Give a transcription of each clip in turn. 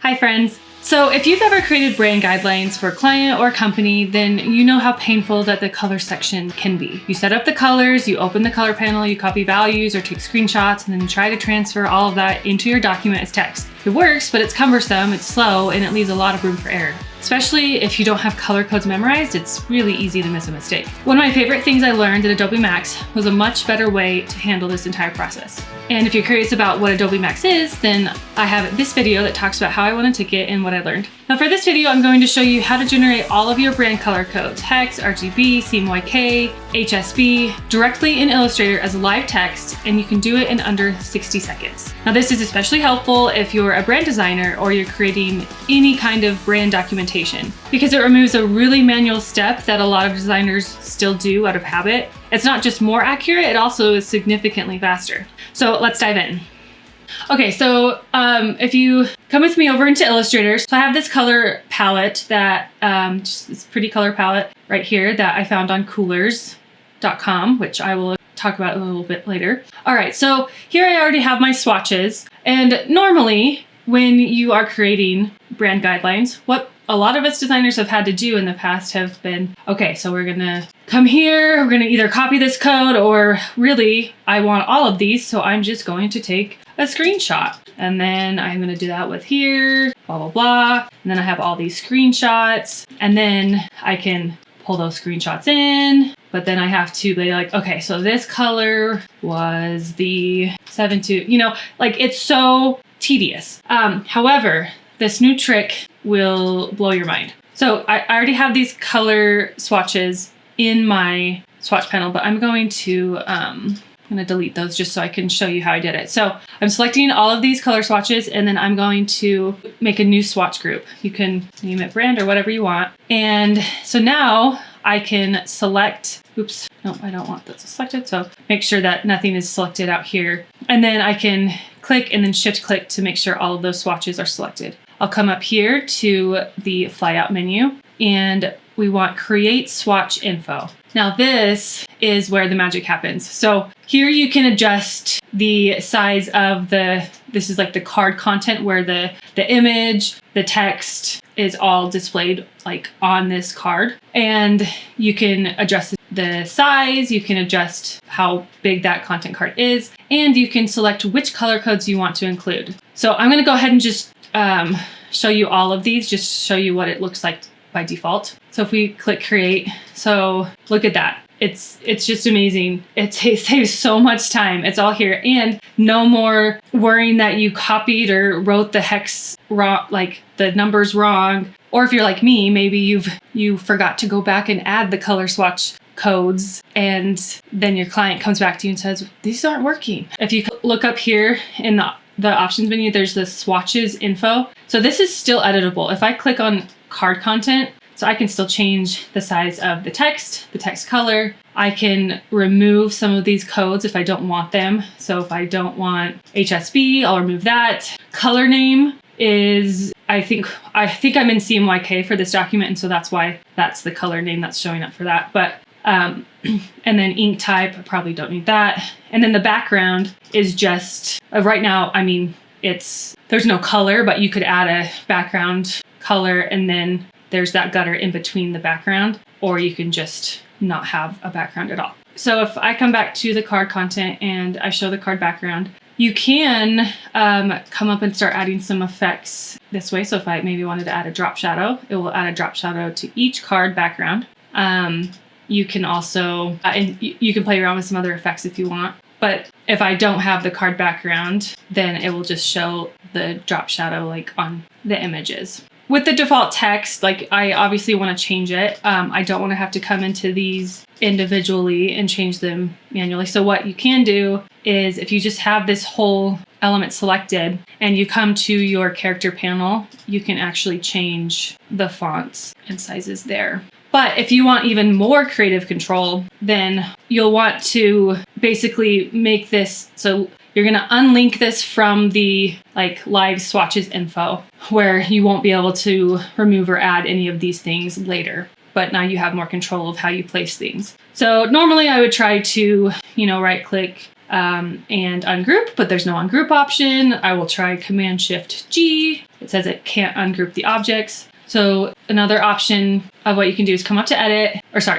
Hi friends. So if you've ever created brand guidelines for a client or a company, then you know how painful that the color section can be. You set up the colors, you open the color panel, you copy values or take screenshots, and then you try to transfer all of that into your document as text. It works, but it's cumbersome, it's slow, and it leaves a lot of room for error. Especially if you don't have color codes memorized, it's really easy to miss a mistake. One of my favorite things I learned at Adobe Max was a much better way to handle this entire process. And if you're curious about what Adobe Max is, then I have this video that talks about how I won a ticket and what I learned. Now for this video, I'm going to show you how to generate all of your brand color codes, hex, RGB, CMYK, HSB, directly in Illustrator as live text, and you can do it in under 60 seconds. Now this is especially helpful if you're a brand designer or you're creating any kind of brand documentation, because it removes a really manual step that a lot of designers still do out of habit. It's not just more accurate, it also is significantly faster. So let's dive in. Okay, so if you come with me over into Illustrator, so I have this color palette that, just this pretty color palette right here that I found on Coolors.com, which I will talk about a little bit later. All right, so here I already have my swatches, and normally when you are creating brand guidelines, what a lot of us designers have had to do in the past have been, okay, so we're gonna come here, we're gonna either copy this code, or really, I want all of these, so I'm just going to take a screenshot. And then I'm gonna do that with here, blah, blah, blah. And then I have all these screenshots, and then I can pull those screenshots in, but then I have to be like, okay, so this color was the 7-2, you know, like it's so tedious. However, this new trick will blow your mind. So I already have these color swatches in my swatch panel, but I'm going to delete those just so I can show you how I did it. So I'm selecting all of these color swatches, and then I'm going to make a new swatch group. You can name it brand or whatever you want. And so now I can select, oops, no, I don't want that selected. So make sure that nothing is selected out here. And then I can click and then shift click to make sure all of those swatches are selected. I'll come up here to the flyout menu, and we want create swatch info. Now this is where the magic happens. So here you can adjust the size of this is like the card content where the image, the text is all displayed like on this card. And you can adjust the size, you can adjust how big that content card is, and you can select which color codes you want to include. So I'm gonna go ahead and just show you all of these, just show you what it looks like by default. So if we click create, so look at that. It's just amazing. It saves so much time. It's all here, and no more worrying that you copied or wrote the hex wrong, like the numbers wrong. Or if you're like me, maybe you forgot to go back and add the color swatch codes, and then your client comes back to you and says, these aren't working. If you look up here in the options menu, there's the swatches info. So this is still editable. If I click on card content, so I can still change the size of the text color. I can remove some of these codes if I don't want them. So if I don't want HSB, I'll remove that. Color name is, I think I'm in CMYK for this document, and so that's why that's the color name that's showing up for that. But and then ink type, I probably don't need that. And then the background is just, right now, I mean, there's no color, but you could add a background color, and then there's that gutter in between the background, or you can just not have a background at all. So if I come back to the card content and I show the card background, you can come up and start adding some effects this way. So if I maybe wanted to add a drop shadow, it will add a drop shadow to each card background. You can also, and you can play around with some other effects if you want. But if I don't have the card background, then it will just show the drop shadow like on the images. With the default text, like I obviously want to change it. I don't want to have to come into these individually and change them manually. So what you can do is if you just have this whole element selected and you come to your character panel, you can actually change the fonts and sizes there. But if you want even more creative control, then you'll want to basically make this, so you're gonna unlink this from the like live swatches info, where you won't be able to remove or add any of these things later. But now you have more control of how you place things. So normally I would try to, right click, and ungroup, but there's no ungroup option. I will try Command-Shift-G. It says it can't ungroup the objects. So another option of what you can do is come up to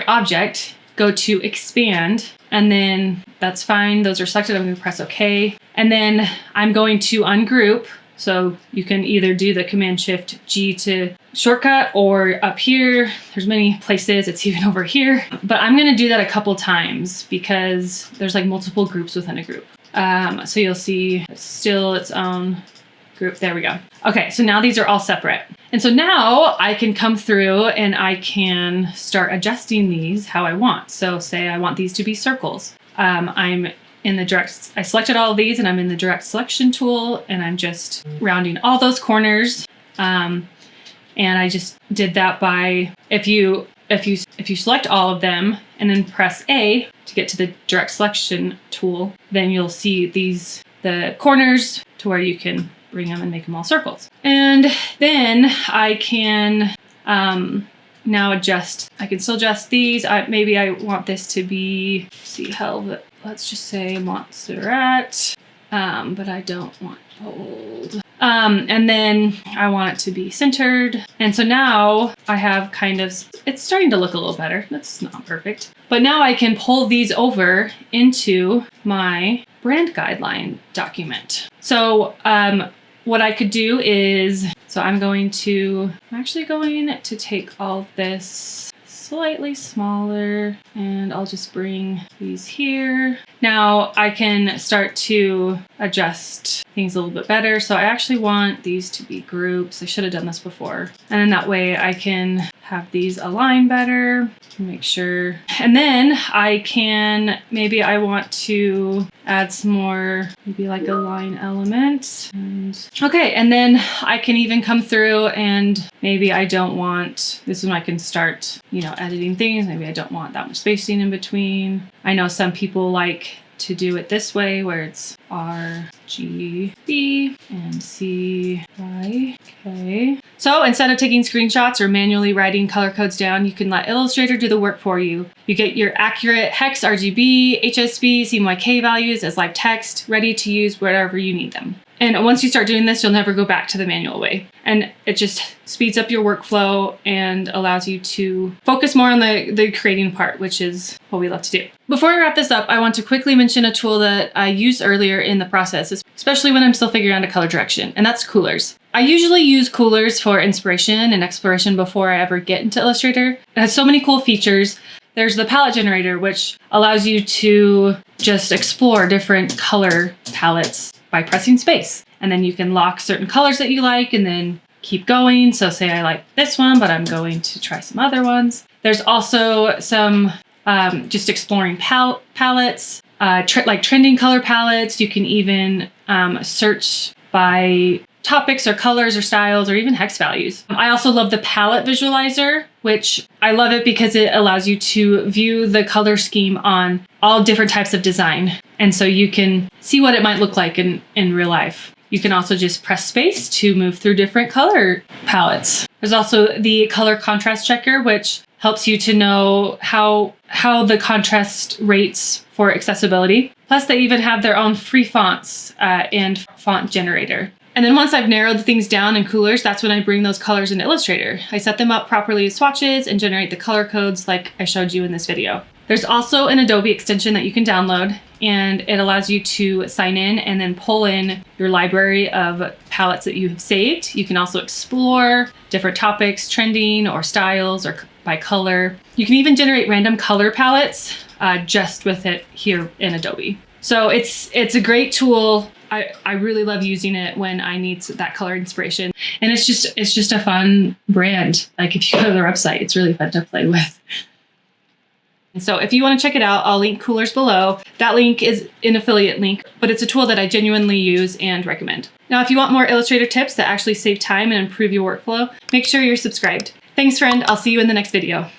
Object, go to Expand, and then that's fine. Those are selected. I'm going to press OK. And then I'm going to ungroup. So you can either do the Command-Shift-G to shortcut, or up here, there's many places, it's even over here. But I'm going to do that a couple times because there's like multiple groups within a group. So you'll see it's still its own group. There we go. Okay, so now these are all separate. And so now I can come through and I can start adjusting these how I want. So say I want these to be circles. I selected all of these and I'm in the direct selection tool and I'm just rounding all those corners. And I just did that by, if you select all of them and then press A to get to the direct selection tool, then you'll see the corners to where you can bring them and make them all circles. And then I can now adjust. I can still adjust these. Maybe I want this to be, let's just say Montserrat, but I don't want bold. And then I want it to be centered. And so now I have it's starting to look a little better. That's not perfect. But now I can pull these over into my brand guideline document. So what I could do is, I'm actually going to take all of this slightly smaller and I'll just bring these here. Now I can start to adjust things a little bit better. So I actually want these to be groups. I should have done this before. And then that way I can have these align better, make sure. And then maybe I want to add some more, maybe like a line element. And then I can even come through and maybe I don't want, this is when I can start, editing things. Maybe I don't want that much spacing in between. I know some people like to do it this way where it's RGB and CMYK. So instead of taking screenshots or manually writing color codes down, you can let Illustrator do the work for you. You get your accurate hex, RGB, HSB, CMYK values as live text, ready to use wherever you need them. And once you start doing this, you'll never go back to the manual way. And it just speeds up your workflow and allows you to focus more on the creating part, which is what we love to do. Before I wrap this up, I want to quickly mention a tool that I used earlier in the process, especially when I'm still figuring out a color direction, and that's Coolors. I usually use Coolors for inspiration and exploration before I ever get into Illustrator. It has so many cool features. There's the palette generator, which allows you to just explore different color palettes by pressing space. And then you can lock certain colors that you like and then keep going. So say I like this one, but I'm going to try some other ones. There's also some just exploring palettes, like trending color palettes. You can even search by topics or colors or styles or even hex values. I also love the palette visualizer, which I love it because it allows you to view the color scheme on all different types of design. And so you can see what it might look like in real life. You can also just press space to move through different color palettes. There's also the color contrast checker, which helps you to know how the contrast rates for accessibility. Plus they even have their own free fonts and font generator. And then once I've narrowed things down in Coolors, that's when I bring those colors into Illustrator. I set them up properly as swatches and generate the color codes like I showed you in this video. There's also an Adobe extension that you can download, and it allows you to sign in and then pull in your library of palettes that you have saved. You can also explore different topics, trending or styles or by color. You can even generate random color palettes just with it here in Adobe. So it's a great tool. I really love using it when I need that color inspiration. And it's just a fun brand. Like if you go to their website, it's really fun to play with. And so if you want to check it out, I'll link Coolors below. That link is an affiliate link, but it's a tool that I genuinely use and recommend. Now, if you want more Illustrator tips that actually save time and improve your workflow, make sure you're subscribed. Thanks, friend. I'll see you in the next video.